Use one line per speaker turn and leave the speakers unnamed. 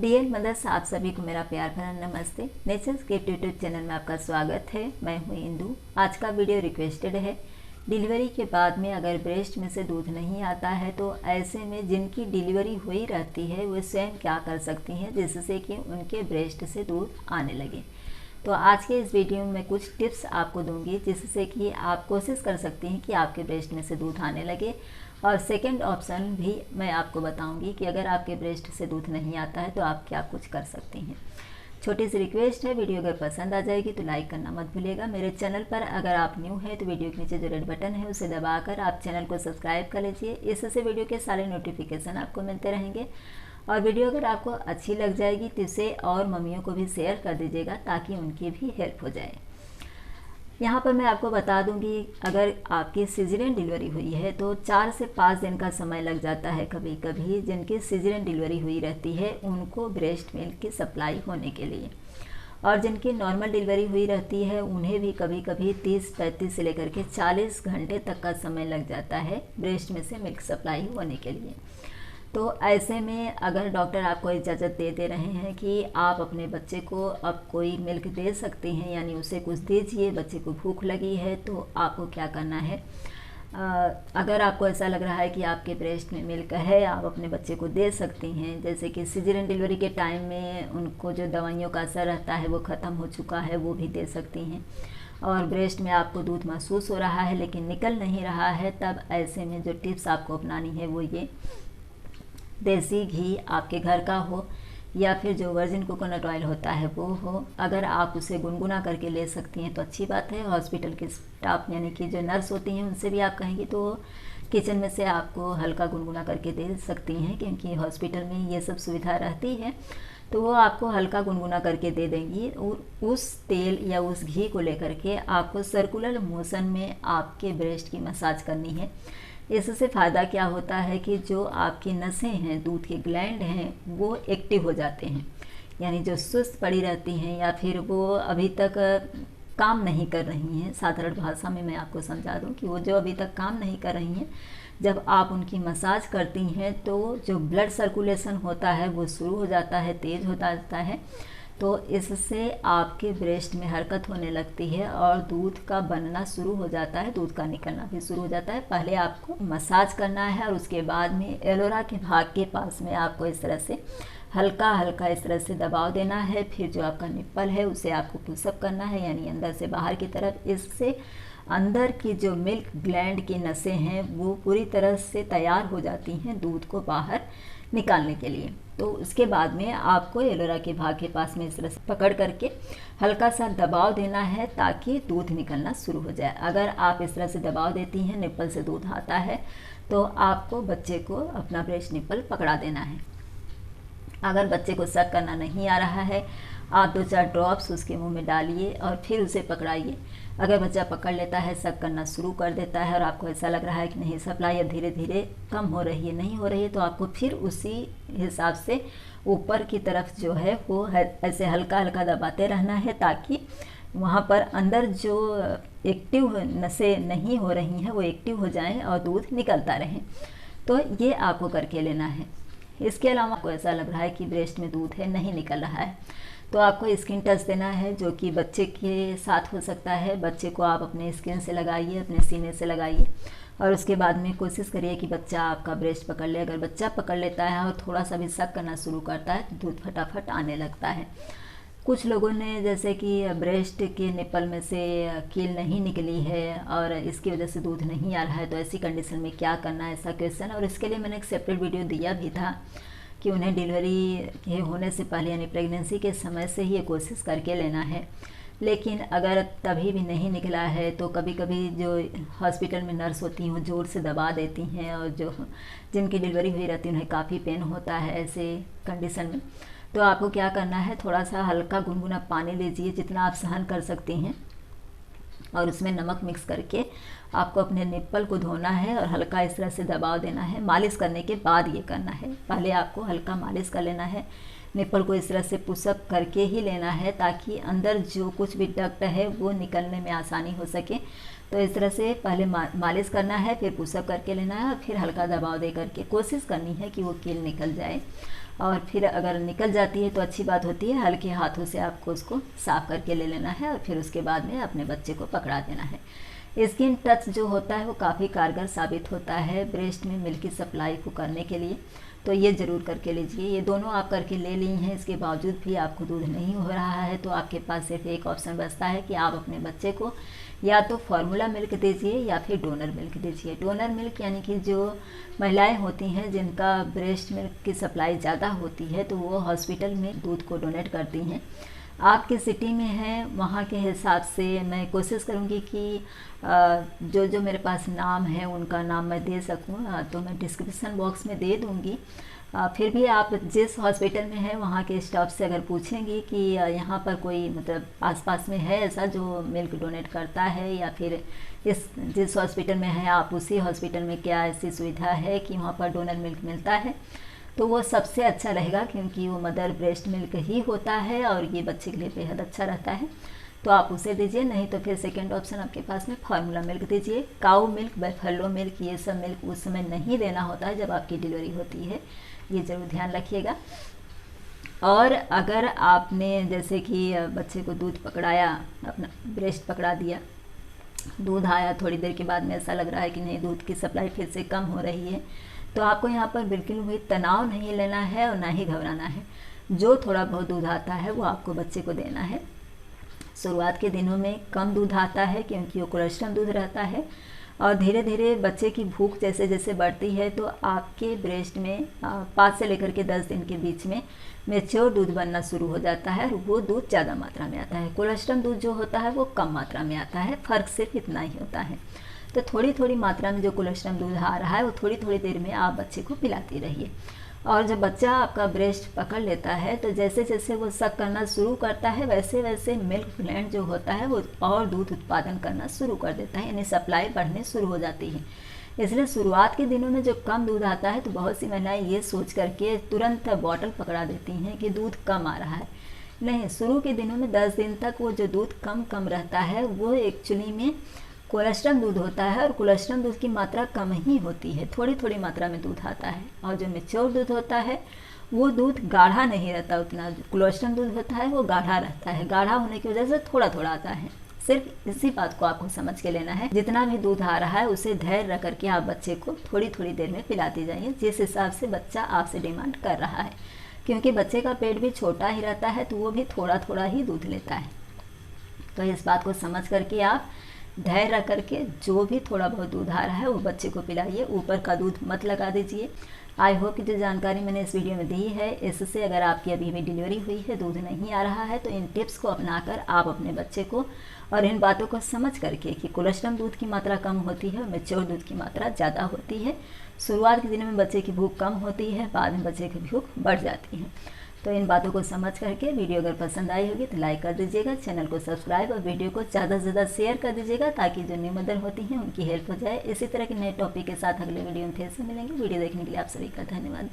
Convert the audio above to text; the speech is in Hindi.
डियर मदर्स, आप सभी को मेरा प्यार भरा नमस्ते। नेचर्स गिफ्ट यूट्यूब चैनल में आपका स्वागत है। मैं हूँ इंदु। आज का वीडियो रिक्वेस्टेड है। डिलीवरी के बाद में अगर ब्रेस्ट में से दूध नहीं आता है तो ऐसे में जिनकी डिलीवरी हुई रहती है वो स्वयं क्या कर सकती हैं जिससे कि उनके ब्रेस्ट से दूध आने लगे। तो आज के इस वीडियो में मैं कुछ टिप्स आपको दूंगी जिससे कि आप कोशिश कर सकती हैं कि आपके ब्रेस्ट में से दूध आने लगे। और सेकंड ऑप्शन भी मैं आपको बताऊंगी कि अगर आपके ब्रेस्ट से दूध नहीं आता है तो आप क्या कुछ कर सकती हैं। छोटी सी रिक्वेस्ट है, वीडियो अगर पसंद आ जाएगी तो लाइक करना मत भूलिएगा। मेरे चैनल पर अगर आप न्यू हैं तो वीडियो के नीचे जो रेड बटन है उसे दबाकर आप चैनल को सब्सक्राइब कर लीजिए। इससे वीडियो के सारे नोटिफिकेशन आपको मिलते रहेंगे। और वीडियो अगर आपको अच्छी लग जाएगी तो इसे और मम्मियों को भी शेयर कर दीजिएगा ताकि उनकी भी हेल्प हो जाए। यहाँ पर मैं आपको बता दूंगी, अगर आपकी सिजेरियन डिलीवरी हुई है तो 4 से 5 दिन का समय लग जाता है। कभी कभी जिनकी सिजेरियन डिलीवरी हुई रहती है उनको ब्रेस्ट मिल्क की सप्लाई होने के लिए, और जिनकी नॉर्मल डिलीवरी हुई रहती है उन्हें भी कभी कभी 30-35 से लेकर के 40 घंटे तक का समय लग जाता है ब्रेस्ट में से मिल्क सप्लाई होने के लिए। तो ऐसे में अगर डॉक्टर आपको इजाज़त दे रहे हैं कि आप अपने बच्चे को अब कोई मिल्क दे सकते हैं, यानी उसे कुछ दीजिए, बच्चे को भूख लगी है, तो आपको क्या करना है। अगर आपको ऐसा लग रहा है कि आपके ब्रेस्ट में मिल्क है, आप अपने बच्चे को दे सकती हैं। जैसे कि सिजेरियन डिलीवरी के टाइम में उनको जो दवाइयों का असर रहता है वो ख़त्म हो चुका है, वो भी दे सकती हैं। और ब्रेस्ट में आपको दूध महसूस हो रहा है लेकिन निकल नहीं रहा है, तब ऐसे में जो टिप्स आपको अपनानी है वो ये, देसी घी आपके घर का हो या फिर जो वर्जिन कोकोनट ऑयल होता है वो हो। अगर आप उसे गुनगुना करके ले सकती हैं तो अच्छी बात है। हॉस्पिटल के स्टाफ यानी कि जो नर्स होती हैं उनसे भी आप कहेंगी तो किचन में से आपको हल्का गुनगुना करके दे सकती हैं, क्योंकि हॉस्पिटल में ये सब सुविधा रहती है। तो वो आपको हल्का गुनगुना करके दे देंगी और उस तेल या उस घी को लेकर के आपको सर्कुलर मोशन में आपके ब्रेस्ट की मसाज करनी है। इससे फ़ायदा क्या होता है कि जो आपकी नसें हैं, दूध के ग्लैंड हैं, वो एक्टिव हो जाते हैं। यानी जो सुस्त पड़ी रहती हैं या फिर वो अभी तक काम नहीं कर रही हैं, साधारण भाषा में मैं आपको समझा दूं कि वो जो अभी तक काम नहीं कर रही हैं, जब आप उनकी मसाज करती हैं तो जो ब्लड सर्कुलेशन होता है वो शुरू हो जाता है, तेज़ हो जाता है। तो इससे आपके ब्रेस्ट में हरकत होने लगती है और दूध का बनना शुरू हो जाता है, दूध का निकलना भी शुरू हो जाता है। पहले आपको मसाज करना है और उसके बाद में एलोरा के भाग के पास में आपको इस तरह से हल्का हल्का इस तरह से दबाव देना है। फिर जो आपका निप्पल है उसे आपको पुशअप करना है, यानी अंदर से बाहर की तरफ। इससे अंदर की जो मिल्क ग्लैंड की नसें हैं वो पूरी तरह से तैयार हो जाती हैं दूध को बाहर निकालने के लिए। तो उसके बाद में आपको एलोरा के भाग के पास में इस तरह से पकड़ करके हल्का सा दबाव देना है ताकि दूध निकलना शुरू हो जाए। अगर आप इस तरह से दबाव देती हैं, निप्पल से दूध आता है, तो आपको बच्चे को अपना ब्रेस्ट निप्पल पकड़ा देना है। अगर बच्चे को शक करना नहीं आ रहा है, आप 2-4 ड्रॉप्स उसके मुंह में डालिए और फिर उसे पकड़ाइए। अगर बच्चा पकड़ लेता है, शक करना शुरू कर देता है और आपको ऐसा लग रहा है कि नहीं सप्लाई अब धीरे धीरे कम हो रही है, नहीं हो रही है, तो आपको फिर उसी हिसाब से ऊपर की तरफ जो है वो ऐसे हल्का हल्का दबाते रहना है ताकि वहाँ पर अंदर जो एक्टिव नसें नहीं हो रही हैं वो एक्टिव हो जाएं और दूध निकलता रहे। तो ये आपको करके लेना है। इसके अलावा आपको ऐसा लग रहा है कि ब्रेस्ट में दूध है, नहीं निकल रहा है, तो आपको स्किन टच देना है, जो कि बच्चे के साथ हो सकता है। बच्चे को आप अपने स्किन से लगाइए, अपने सीने से लगाइए और उसके बाद में कोशिश करिए कि बच्चा आपका ब्रेस्ट पकड़ ले। अगर बच्चा पकड़ लेता है और थोड़ा सा भी शक करना शुरू करता है तो दूध फटाफट आने लगता है। कुछ लोगों ने जैसे कि ब्रेस्ट के निप्पल में से कील नहीं निकली है और इसकी वजह से दूध नहीं आ रहा है, तो ऐसी कंडीशन में क्या करना है, ऐसा क्वेश्चन। और इसके लिए मैंने एक सेपरेट वीडियो दिया भी था कि उन्हें डिलीवरी के होने से पहले यानी प्रेगनेंसी के समय से ही ये कोशिश करके लेना है। लेकिन अगर तभी भी नहीं निकला है तो कभी कभी जो हॉस्पिटल में नर्स होती हैं वो ज़ोर से दबा देती हैं और जो जिनकी डिलीवरी हुई रहती है उन्हें काफ़ी पेन होता है ऐसे कंडीशन में। तो आपको क्या करना है, थोड़ा सा हल्का गुनगुना पानी लीजिए जितना आप सहन कर सकती हैं और उसमें नमक मिक्स करके आपको अपने निप्पल को धोना है और हल्का इस तरह से दबाव देना है। मालिश करने के बाद ये करना है, पहले आपको हल्का मालिश कर लेना है। निप्पल को इस तरह से पुशअप करके ही लेना है ताकि अंदर जो कुछ भी डक्ट है वो निकलने में आसानी हो सके। तो इस तरह से पहले मालिश करना है, फिर पुशअप करके लेना है और फिर हल्का दबाव दे करके कोशिश करनी है कि वो कील निकल जाए। और फिर अगर निकल जाती है तो अच्छी बात होती है, हल्के हाथों से आपको उसको साफ़ करके ले लेना है और फिर उसके बाद में अपने बच्चे को पकड़ा देना है। स्किन टच जो होता है वो काफ़ी कारगर साबित होता है ब्रेस्ट में मिल्क की सप्लाई को करने के लिए, तो ये ज़रूर करके लीजिए। ये दोनों आप करके ले ली हैं, इसके बावजूद भी आपको दूध नहीं हो रहा है तो आपके पास सिर्फ एक ऑप्शन बचता है कि आप अपने बच्चे को या तो फार्मूला मिल्क दीजिए या फिर डोनर मिल्क दीजिए। डोनर मिल्क यानी कि जो महिलाएं होती हैं जिनका ब्रेस्ट मिल्क की सप्लाई ज़्यादा होती है तो वो हॉस्पिटल में दूध को डोनेट करती हैं। आपकी सिटी में है वहाँ के हिसाब से मैं कोशिश करूँगी कि जो जो मेरे पास नाम है उनका नाम मैं दे सकूँ, तो मैं डिस्क्रिप्शन बॉक्स में दे दूँगी। फिर भी आप जिस हॉस्पिटल में है वहाँ के स्टाफ से अगर पूछेंगी कि यहाँ पर कोई मतलब आसपास में है ऐसा जो मिल्क डोनेट करता है, या फिर जिस हॉस्पिटल में है आप उसी हॉस्पिटल में क्या ऐसी सुविधा है कि वहाँ पर डोनर मिल्क मिलता है, तो वो सबसे अच्छा रहेगा क्योंकि वो मदर ब्रेस्ट मिल्क ही होता है और ये बच्चे के लिए बेहद अच्छा रहता है। तो आप उसे दीजिए, नहीं तो फिर सेकंड ऑप्शन आपके पास में फार्मूला मिल्क दीजिए। काऊ मिल्क, बफेलो मिल्क, ये सब मिल्क उस समय नहीं देना होता है जब आपकी डिलीवरी होती है, ये ज़रूर ध्यान रखिएगा। और अगर आपने जैसे कि बच्चे को दूध पकड़ाया, अपना ब्रेस्ट पकड़ा दिया, दूध आया, थोड़ी देर के बाद में ऐसा लग रहा है कि नहीं दूध की सप्लाई फिर से कम हो रही है, तो आपको यहाँ पर बिल्कुल भी तनाव नहीं लेना है और ना ही घबराना है। जो थोड़ा बहुत दूध आता है वो आपको बच्चे को देना है। शुरुआत के दिनों में कम दूध आता है क्योंकि वो कोलेस्ट्रॉल दूध रहता है, और धीरे धीरे बच्चे की भूख जैसे जैसे बढ़ती है तो आपके ब्रेस्ट में 5 से लेकर के 10 दिन के बीच में मैच्योर दूध बनना शुरू हो जाता है और वो दूध ज़्यादा मात्रा में आता है। कोलेस्ट्रॉल दूध जो होता है वो कम मात्रा में आता है, फ़र्क सिर्फ इतना ही होता है। तो थोड़ी थोड़ी मात्रा में जो कोलेस्ट्रॉल दूध आ रहा है वो थोड़ी थोड़ी देर में आप बच्चे को पिलाती रहिए। और जब बच्चा आपका ब्रेस्ट पकड़ लेता है तो जैसे जैसे वो सक करना शुरू करता है वैसे वैसे मिल्क ग्लैंड जो होता है वो और दूध उत्पादन करना शुरू कर देता है, यानी सप्लाई बढ़ने शुरू हो जाती है। इसलिए शुरुआत के दिनों में जो कम दूध आता है तो बहुत सी महिलाएं ये सोच करके तुरंत बॉटल पकड़ा देती हैं कि दूध कम आ रहा है। नहीं, शुरू के दिनों में 10 दिन तक वो जो दूध कम रहता है वो एक्चुअली में कोलेस्ट्रॉल दूध होता है, और कोलेस्ट्रॉल दूध की मात्रा कम ही होती है, थोड़ी थोड़ी मात्रा में दूध आता है। और जो मैच्योर दूध होता है वो दूध गाढ़ा नहीं रहता उतना, कोलेस्ट्रॉल दूध होता है वो गाढ़ा रहता है, गाढ़ा होने की वजह से थोड़ा थोड़ा आता है। सिर्फ इसी बात को आपको समझ के लेना है, जितना भी दूध आ रहा है उसे धैर्य रख करके आप बच्चे को थोड़ी थोड़ी देर में पिलाती जाइए, जिस हिसाब से बच्चा आपसे डिमांड कर रहा है, क्योंकि बच्चे का पेट भी छोटा ही रहता है तो वो भी थोड़ा थोड़ा ही दूध लेता है। तो इस बात को समझ करके आप धैर्य रख करके जो भी थोड़ा बहुत दूध आ रहा है वो बच्चे को पिलाइए, ऊपर का दूध मत लगा दीजिए। आई होप कि जो जानकारी मैंने इस वीडियो में दी है इससे अगर आपकी अभी भी डिलीवरी हुई है, दूध नहीं आ रहा है, तो इन टिप्स को अपनाकर आप अपने बच्चे को और इन बातों को समझ करके कि कोलेस्ट्रॉल दूध की मात्रा कम होती है और मैच्योर दूध की मात्रा ज़्यादा होती है। शुरुआत के दिनों में बच्चे की भूख कम होती है, बाद में बच्चे की भूख बढ़ जाती है। तो इन बातों को समझ करके वीडियो अगर पसंद आई होगी तो लाइक कर दीजिएगा, चैनल को सब्सक्राइब और वीडियो को ज़्यादा से ज़्यादा शेयर कर दीजिएगा ताकि जो न्यू मदर होती हैं उनकी हेल्प हो जाए। इसी तरह के नए टॉपिक के साथ अगले वीडियो में फिर से मिलेंगे। वीडियो देखने के लिए आप सभी का धन्यवाद।